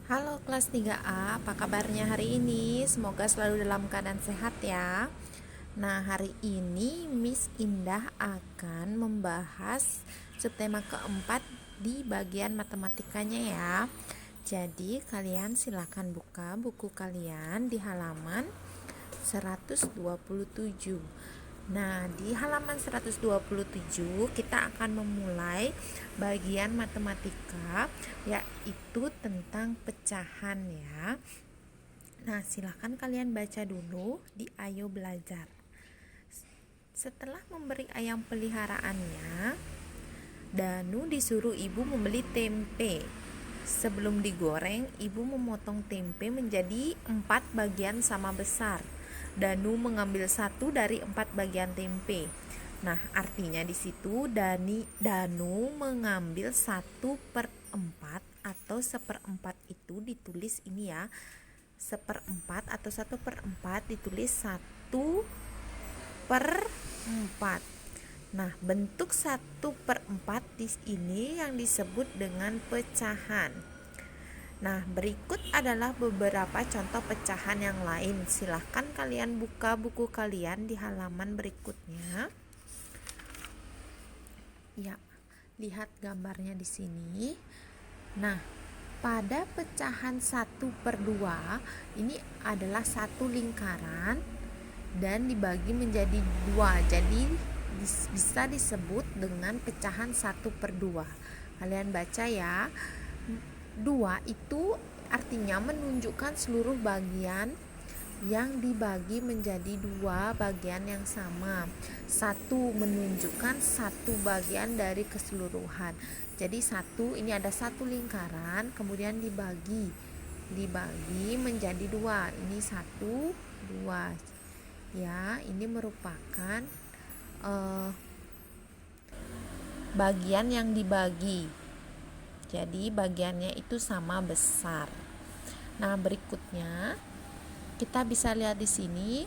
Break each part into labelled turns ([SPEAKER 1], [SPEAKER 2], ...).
[SPEAKER 1] Halo kelas 3A, apa kabarnya hari ini? Semoga selalu dalam keadaan sehat ya. Nah, hari ini Miss Indah akan membahas subtema keempat di bagian matematikanya ya. Jadi, kalian silakan buka buku kalian di halaman 127. Nah, di halaman 127 kita akan memulai bagian matematika, yaitu tentang pecahan ya. Nah, silahkan kalian baca dulu di Ayo Belajar. Setelah memberi ayam peliharaannya, Danu disuruh ibu membeli tempe. Sebelum digoreng, ibu memotong tempe menjadi 4 bagian sama besar. Danu mengambil 1 dari 4 bagian tempe. Nah, artinya di situ Danu mengambil 1/4 atau 1/4 itu ditulis ini ya. 1/4 atau 1/4 ditulis 1/4. Nah, bentuk 1/4 di ini yang disebut dengan pecahan. Nah, berikut adalah beberapa contoh pecahan yang lain. Silahkan kalian buka buku kalian di halaman berikutnya. Ya, lihat gambarnya di sini. Nah, pada pecahan 1/2 ini adalah satu lingkaran dan dibagi menjadi 2. Jadi bisa disebut dengan pecahan 1/2. Kalian baca ya. 2 itu artinya menunjukkan seluruh bagian yang dibagi menjadi 2 bagian yang sama. 1 menunjukkan 1 bagian dari keseluruhan. Jadi 1 ini ada 1 lingkaran, kemudian dibagi menjadi 2. Ini 1, 2. Ya, ini merupakan bagian yang dibagi. Jadi bagiannya itu sama besar. Nah, berikutnya kita bisa lihat di sini.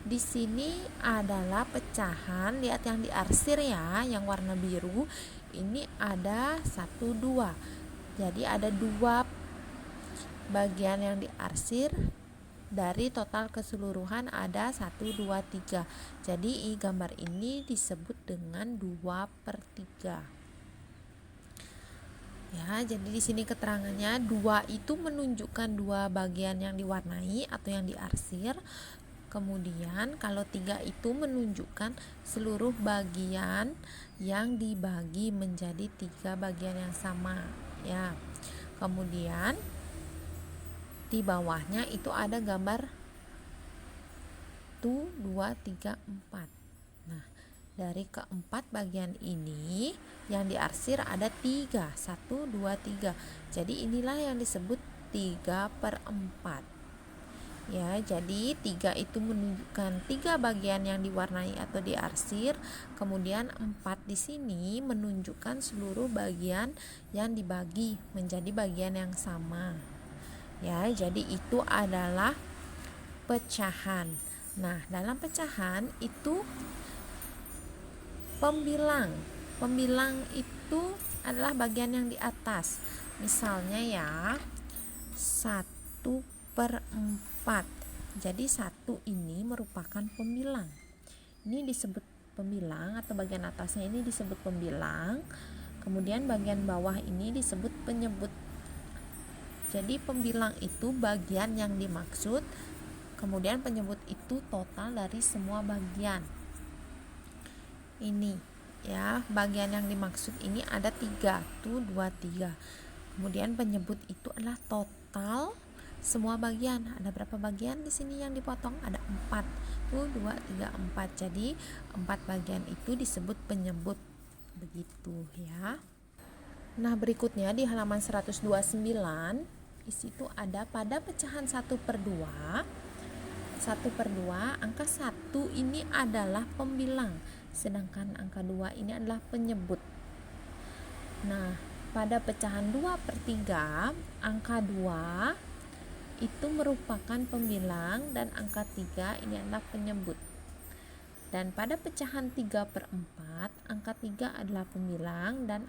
[SPEAKER 1] Di sini adalah pecahan, lihat yang diarsir ya, yang warna biru. Ini ada 1, 2. Jadi ada 2 bagian yang diarsir. Dari total keseluruhan ada 1, 2, 3. Jadi gambar ini disebut dengan 2/3. Ya, jadi di sini keterangannya 2 itu menunjukkan 2 bagian yang diwarnai atau yang diarsir. Kemudian kalau 3 itu menunjukkan seluruh bagian yang dibagi menjadi 3 bagian yang sama ya. Kemudian di bawahnya itu ada gambar 1, 2, 3, 4. Nah, dari keempat bagian ini yang diarsir ada 3. 1, 2, 3. Jadi inilah yang disebut 3/4. Ya, jadi 3 itu menunjukkan 3 bagian yang diwarnai atau diarsir. Kemudian 4 di sini menunjukkan seluruh bagian yang dibagi menjadi bagian yang sama. Ya, jadi itu adalah pecahan. Nah, dalam pecahan itu pembilang itu adalah bagian yang di atas. Misalnya ya, 1/4. Jadi 1 ini merupakan pembilang. Ini disebut pembilang atau bagian atasnya ini disebut pembilang. Kemudian bagian bawah ini disebut penyebut. Jadi pembilang itu bagian yang dimaksud, kemudian penyebut itu total dari semua bagian. Ini ya, bagian yang dimaksud ini ada 3, 1, 2, 3. Kemudian penyebut itu adalah total semua bagian. Ada berapa bagian di sini yang dipotong? Ada 4. 1, 2, 3, 4. Jadi 4 bagian itu disebut penyebut. Begitu ya. Nah, berikutnya di halaman 129, di situ ada pada pecahan 1/2. 1/2, angka 1 ini adalah pembilang, sedangkan angka 2 ini adalah penyebut. Nah, pada pecahan 2/3, angka 2 itu merupakan pembilang dan angka 3 ini adalah penyebut. Dan pada pecahan 3/4, angka 3 adalah pembilang dan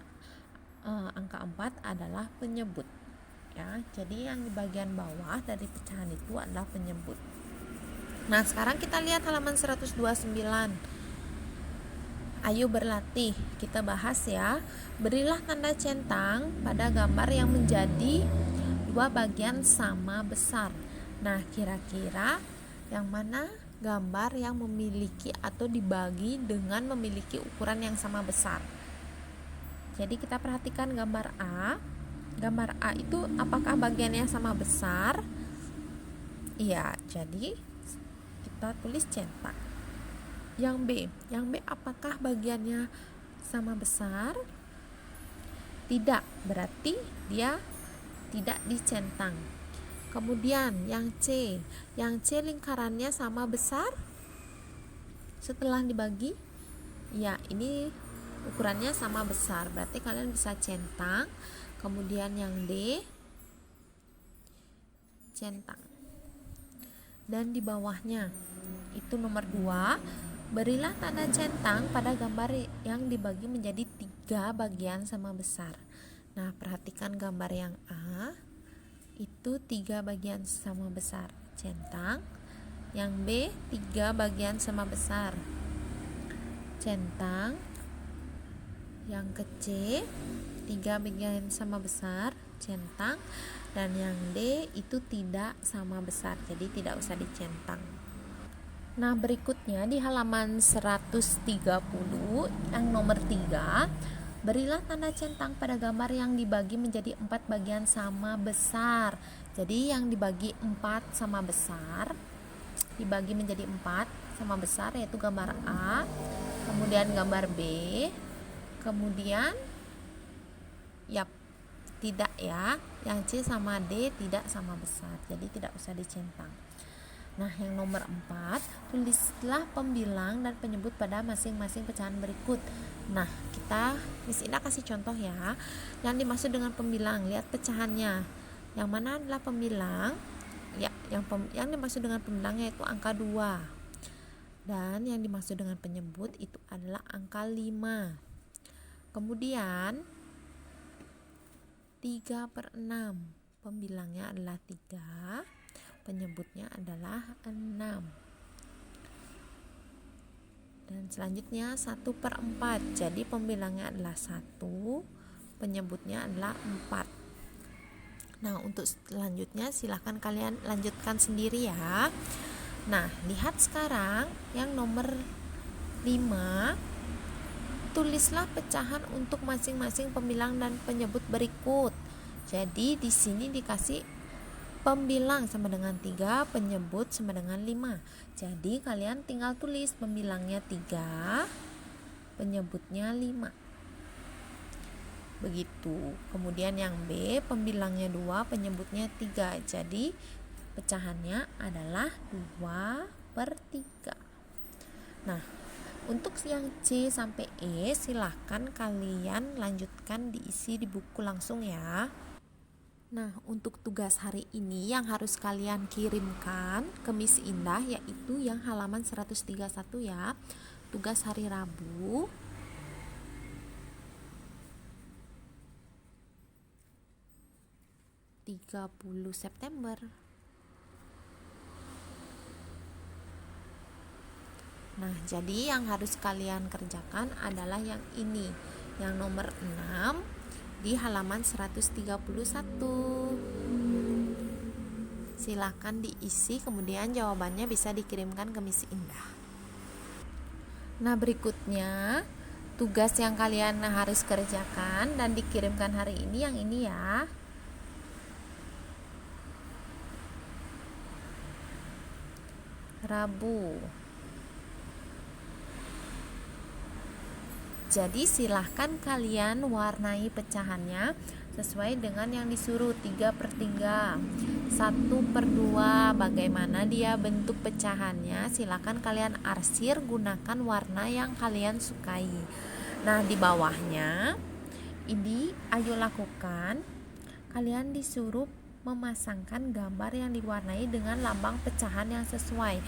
[SPEAKER 1] angka 4 adalah penyebut. ya. Jadi yang di bagian bawah dari pecahan itu adalah penyebut. Nah, sekarang kita lihat halaman 129. Ayo berlatih. Kita bahas ya. Berilah tanda centang pada gambar yang menjadi dua bagian sama besar. Nah, kira-kira yang mana gambar yang memiliki atau dibagi dengan memiliki ukuran yang sama besar? Jadi kita perhatikan gambar A. Gambar A itu apakah bagiannya sama besar? Iya, jadi kita tulis centang. Yang B apakah bagiannya sama besar? Tidak, berarti dia tidak dicentang. Kemudian yang C lingkarannya sama besar setelah dibagi? Ya, ini ukurannya sama besar, berarti kalian bisa centang. Kemudian yang D centang. Dan di bawahnya itu nomor 2, berilah tanda centang pada gambar yang dibagi menjadi 3 bagian sama besar. Nah, perhatikan gambar yang A, itu 3 bagian sama besar, centang. Yang B 3 bagian sama besar, centang. Yang ke C 3 bagian sama besar, centang. Dan yang D itu tidak sama besar, jadi tidak usah dicentang. Nah, berikutnya di halaman 130 yang nomor 3, berilah tanda centang pada gambar yang dibagi menjadi 4 bagian sama besar. Jadi yang dibagi 4 sama besar, dibagi menjadi 4 sama besar, yaitu gambar A, kemudian gambar B, kemudian tidak ya, yang C sama D tidak sama besar, jadi tidak usah dicentang. Nah, yang nomor 4, tulislah pembilang dan penyebut pada masing-masing pecahan berikut. Nah, Miss Indah kasih contoh ya. Yang dimaksud dengan pembilang, lihat pecahannya. Yang mana adalah pembilang? Ya, yang dimaksud dengan pembilang yaitu angka 2. Dan yang dimaksud dengan penyebut itu adalah angka 5. Kemudian 3/6, pembilangnya adalah 3, penyebutnya adalah 6. Dan selanjutnya 1/4, jadi pembilangnya adalah 1, penyebutnya adalah 4. Nah, untuk selanjutnya silahkan kalian lanjutkan sendiri ya. Nah, lihat sekarang yang nomor 5, tulislah pecahan untuk masing-masing pembilang dan penyebut berikut. Jadi di sini dikasih pembilang sama dengan 3, penyebut sama dengan 5. Jadi kalian tinggal tulis pembilangnya 3, penyebutnya 5. Begitu. Kemudian yang B, pembilangnya 2, penyebutnya 3. Jadi pecahannya adalah 2/3. Nah, untuk yang C sampai E silahkan kalian lanjutkan diisi di buku langsung ya. Nah, untuk tugas hari ini yang harus kalian kirimkan ke Miss Indah yaitu yang halaman 131 ya. Tugas hari Rabu. (30 September). Nah, jadi yang harus kalian kerjakan adalah yang ini, yang nomor 6 di halaman 131. Silakan diisi, kemudian jawabannya bisa dikirimkan ke Miss Indah. Nah, berikutnya tugas yang kalian harus kerjakan dan dikirimkan hari ini yang ini ya. Rabu. Jadi silahkan kalian warnai pecahannya sesuai dengan yang disuruh, 3/3, 1/2, bagaimana dia bentuk pecahannya. Silahkan kalian arsir, gunakan warna yang kalian sukai. Nah, di bawahnya ini ayo lakukan. Kalian disuruh memasangkan gambar yang diwarnai dengan lambang pecahan yang sesuai.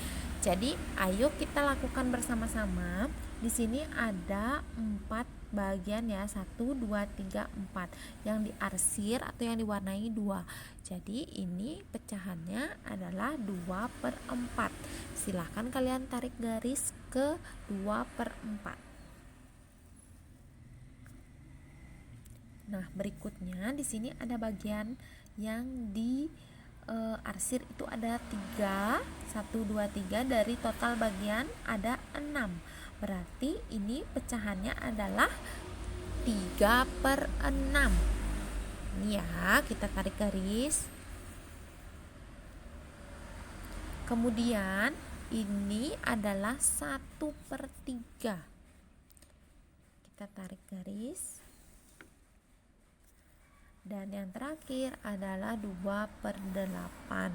[SPEAKER 1] Jadi ayo kita lakukan bersama-sama. Di sini ada 4 bagian ya, 1, 2, 3, 4 yang diarsir atau yang diwarnai 2. Jadi ini pecahannya adalah 2/4. Silahkan kalian tarik garis ke 2/4. Nah, berikutnya di sini ada bagian yang di arsir itu ada 3, 1, 2, 3, dari total bagian ada 6. Berarti ini pecahannya adalah 3/6. Ini ya, kita tarik garis. Kemudian ini adalah 1/3. Kita tarik garis. Dan yang terakhir adalah 2/8.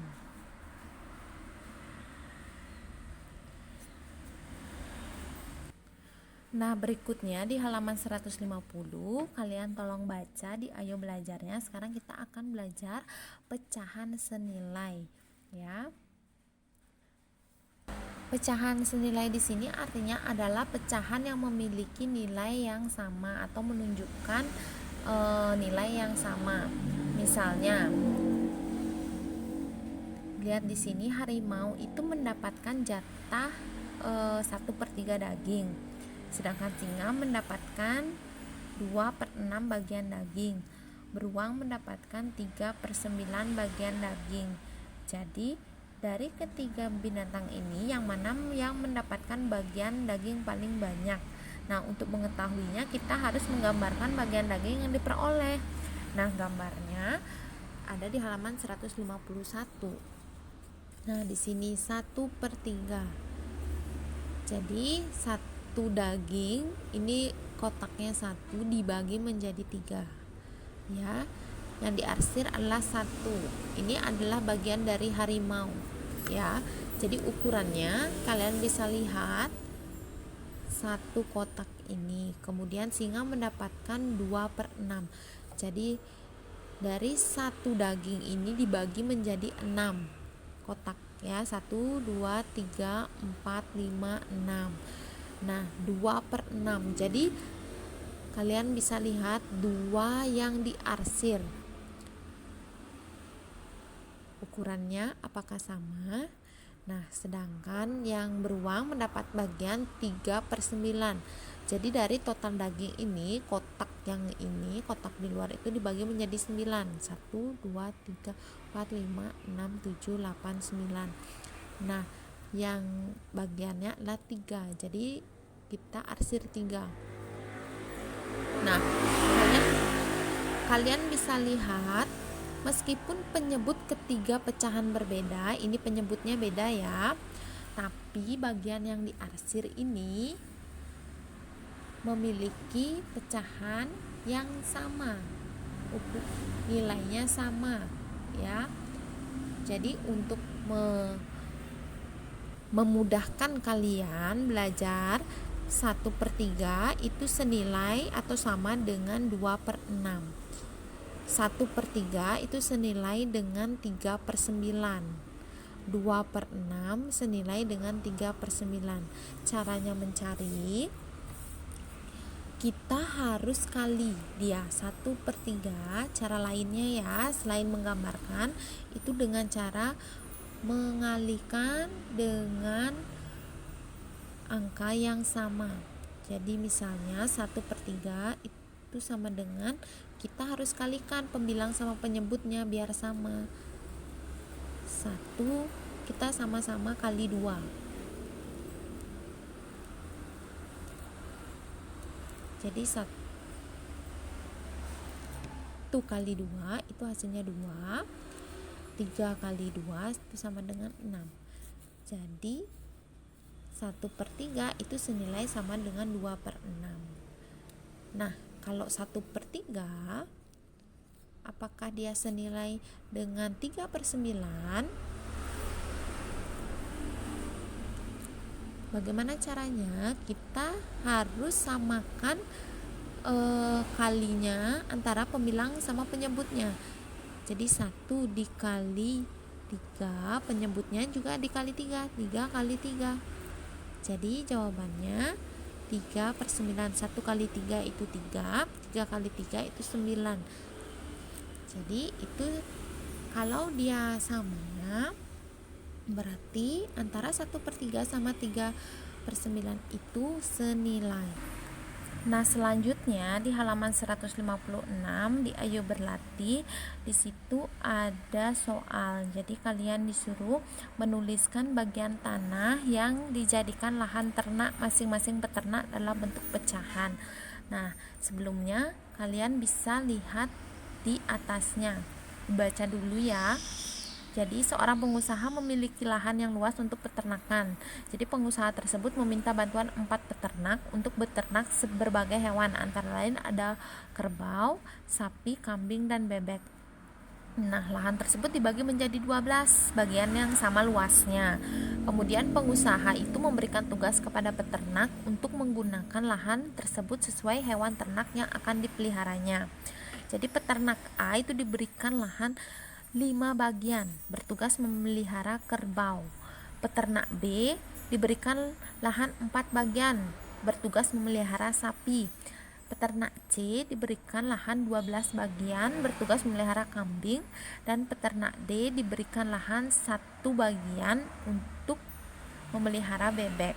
[SPEAKER 1] Nah, berikutnya di halaman 150 kalian tolong baca di Ayo Belajarnya. Sekarang kita akan belajar pecahan senilai ya. Pecahan senilai di sini artinya adalah pecahan yang memiliki nilai yang sama atau menunjukkan nilai yang sama. Misalnya, lihat di sini harimau itu mendapatkan jatah 1/3 daging, sedangkan singa mendapatkan 2/6 bagian daging. Beruang mendapatkan 3/9 bagian daging. Jadi dari ketiga binatang ini yang mana yang mendapatkan bagian daging paling banyak? Nah, untuk mengetahuinya kita harus menggambarkan bagian daging yang diperoleh. Nah, gambarnya ada di halaman 151. Nah, di sini 1/3. Jadi satu daging ini kotaknya 1 dibagi menjadi 3 ya. Yang diarsir adalah 1. Ini adalah bagian dari harimau ya. Jadi ukurannya kalian bisa lihat 1 kotak ini. Kemudian singa mendapatkan 2/6. Jadi dari 1 daging ini dibagi menjadi 6 kotak ya. 1, 2, 3, 4, 5, 6. Nah, 2/6. Jadi kalian bisa lihat 2 yang diarsir. Ukurannya apakah sama? Nah, sedangkan yang beruang mendapat bagian 3/9. Jadi dari total daging ini, kotak yang ini, kotak di luar itu dibagi menjadi 9. 1, 2, 3, 4, 5, 6, 7, 8, 9. Nah, yang bagiannya adalah 3. Jadi kita arsir 3. Nah, kalian bisa lihat meskipun penyebut ketiga pecahan berbeda, ini penyebutnya beda ya, tapi bagian yang diarsir ini memiliki pecahan yang sama, nilainya sama ya. Jadi untuk memudahkan kalian belajar, 1/3 itu senilai atau sama dengan 2/6. 1/3 itu senilai dengan 3/9. 2/6 senilai dengan 3/9. Caranya mencari, kita harus kali dia 1/3. Cara lainnya ya, selain menggambarkan, itu dengan cara mengalihkan dengan angka yang sama. Jadi misalnya 1/3 itu sama dengan, kita harus kalikan pembilang sama penyebutnya biar sama. 1 kita sama-sama kali 2. Jadi 1 kali 2 itu hasilnya 2. 3 kali 2 itu sama dengan 6. Jadi 1/3 itu senilai sama dengan 2/6. Nah, kalau 1/3 apakah dia senilai dengan 3/9? Bagaimana caranya? Kita harus samakan kalinya antara pembilang sama penyebutnya. Jadi 1 dikali 3, penyebutnya juga dikali 3. 3 kali 3. Jadi jawabannya 3/9. 1 kali 3 itu 3, 3 kali 3 itu 9. Jadi itu kalau dia sama, berarti antara 1/3 sama 3/9 itu senilai. Nah, selanjutnya di halaman 156 di Ayo Berlatih, di situ ada soal. Jadi kalian disuruh menuliskan bagian tanah yang dijadikan lahan ternak masing-masing peternak dalam bentuk pecahan. Nah, sebelumnya kalian bisa lihat di atasnya. Baca dulu ya. Jadi seorang pengusaha memiliki lahan yang luas untuk peternakan. Jadi pengusaha tersebut meminta bantuan 4 peternak untuk beternak berbagai hewan, antara lain ada kerbau, sapi, kambing, dan bebek. Nah, lahan tersebut dibagi menjadi 12 bagian yang sama luasnya. Kemudian pengusaha itu memberikan tugas kepada peternak untuk menggunakan lahan tersebut sesuai hewan ternak yang akan dipeliharanya. Jadi peternak A itu diberikan lahan 5 bagian, bertugas memelihara kerbau. Peternak B diberikan lahan 4 bagian, bertugas memelihara sapi. Peternak C diberikan lahan 12 bagian, bertugas memelihara kambing. Dan peternak D diberikan lahan 1 bagian untuk memelihara bebek.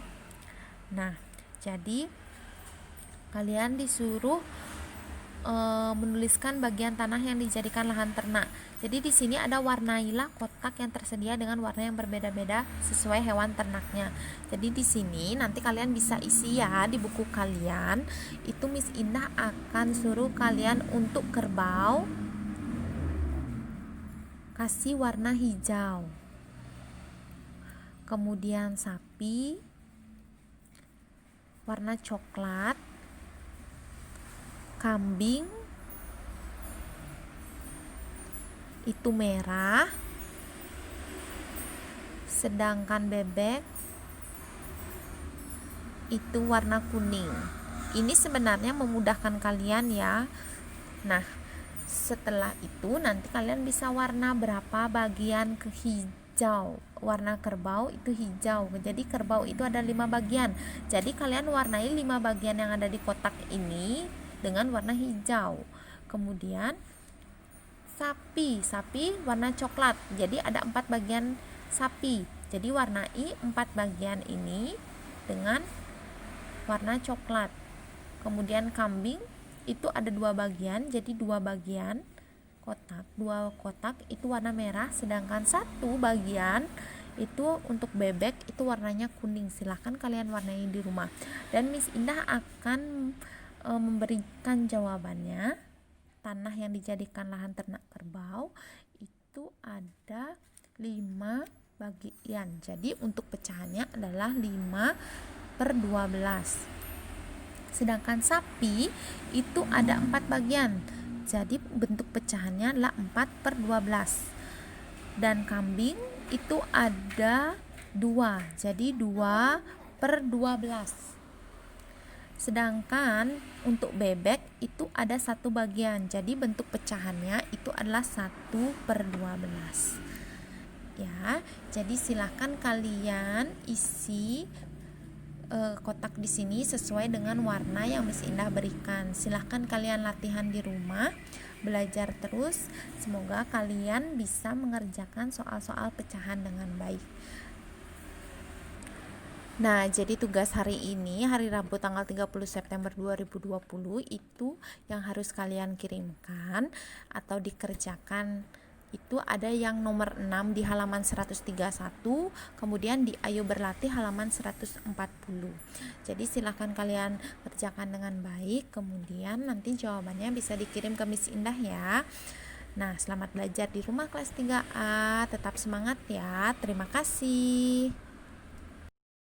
[SPEAKER 1] Nah, jadi kalian disuruh menuliskan bagian tanah yang dijadikan lahan ternak. Jadi di sini ada warnailah kotak yang tersedia dengan warna yang berbeda-beda sesuai hewan ternaknya. Jadi di sini nanti kalian bisa isi ya di buku kalian. Itu Miss Indah akan suruh kalian untuk kerbau kasih warna hijau. Kemudian sapi warna coklat, kambing itu merah, sedangkan bebek itu warna kuning. Ini sebenarnya memudahkan kalian ya. Nah, setelah itu nanti kalian bisa warna berapa bagian ke hijau. Warna kerbau itu hijau. Jadi kerbau itu ada 5 bagian. Jadi kalian warnai 5 bagian yang ada di kotak ini dengan warna hijau. Kemudian sapi warna coklat. Jadi ada 4 bagian sapi. Jadi warnai 4 bagian ini dengan warna coklat. Kemudian kambing itu ada 2 bagian. Jadi 2 bagian kotak, 2 kotak itu warna merah, sedangkan 1 bagian itu untuk bebek itu warnanya kuning. Silahkan kalian warnai di rumah. Dan Miss Indah akan memberikan jawabannya. Tanah yang dijadikan lahan ternak kerbau itu ada 5 bagian. Jadi untuk pecahannya adalah 5/12. Sedangkan sapi itu ada 4 bagian. Jadi bentuk pecahannya adalah 4/12. Dan kambing itu ada 2. Jadi 2/12. Sedangkan untuk bebek itu ada 1 bagian. Jadi bentuk pecahannya itu adalah 1/12. Ya, jadi silakan kalian isi kotak di sini sesuai dengan warna yang Miss Indah berikan. Silahkan kalian latihan di rumah, belajar terus. Semoga kalian bisa mengerjakan soal-soal pecahan dengan baik. Nah, jadi tugas hari ini, hari Rabu tanggal 30 September 2020 itu yang harus kalian kirimkan atau dikerjakan itu ada yang nomor 6 di halaman 131, kemudian di Ayo Berlatih halaman 140. Jadi silakan kalian kerjakan dengan baik, kemudian nanti jawabannya bisa dikirim ke Miss Indah ya. Nah, selamat belajar di rumah kelas 3A, tetap semangat ya. Terima kasih.